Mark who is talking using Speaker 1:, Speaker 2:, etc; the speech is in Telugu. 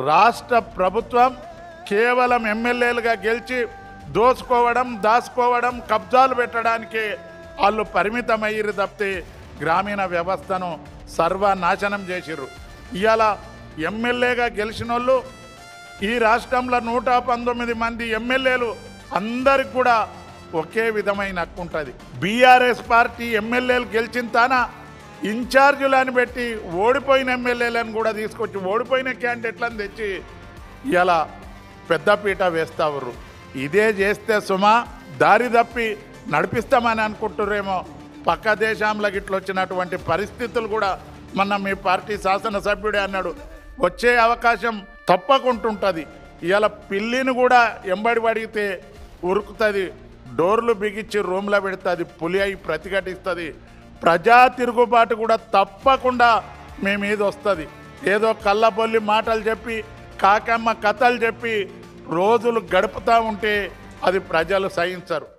Speaker 1: రాష్ట్ర ప్రభుత్వం కేవలం ఎమ్మెల్యేలుగా గెలిచి దోచుకోవడం, దాచుకోవడం, కబ్జాలు పెట్టడానికి వాళ్ళు పరిమితమయ్యారు తప్పితే గ్రామీణ వ్యవస్థను సర్వనాశనం చేసిర్రు. ఇవాళ ఎమ్మెల్యేగా గెలిచిన వాళ్ళు ఈ రాష్ట్రంలో 119 మంది ఎమ్మెల్యేలు అందరికి కూడా ఒకే విధమైన హక్కు ఉంటుంది. బీఆర్ఎస్ పార్టీ ఎమ్మెల్యేలు గెలిచిన తాన ఇన్ఛార్జీలను పెట్టి ఓడిపోయిన ఎమ్మెల్యేలను కూడా తీసుకొచ్చి ఓడిపోయిన క్యాండిడేట్లను తెచ్చి ఇలా పెద్దపీట వేస్తావుర్రు. ఇదే చేస్తే సుమా దారి తప్పి నడిపిస్తామని అనుకుంటుర్రేమో. పక్క దేశంలో గిట్ల వచ్చినటువంటి పరిస్థితులు కూడా మొన్న మీ పార్టీ శాసనసభ్యుడే అన్నాడు, వచ్చే అవకాశం తప్పకుంటుంటుంది. ఇలా పిల్లిని కూడా ఎంబడి పడిగితే ఉరుకుతుంది, డోర్లు బిగించి రూమ్లో పెడుతుంది, పులి అయి ప్రతిఘటిస్తుంది. ప్రజా తిరుగుబాటు కూడా తప్పకుండా మీ మీద వస్తుంది. ఏదో కళ్ళబొల్లి మాటలు చెప్పి కాకమ్మ కథలు చెప్పి రోజులు గడుపుతూ ఉంటే అది ప్రజలు సహించరు.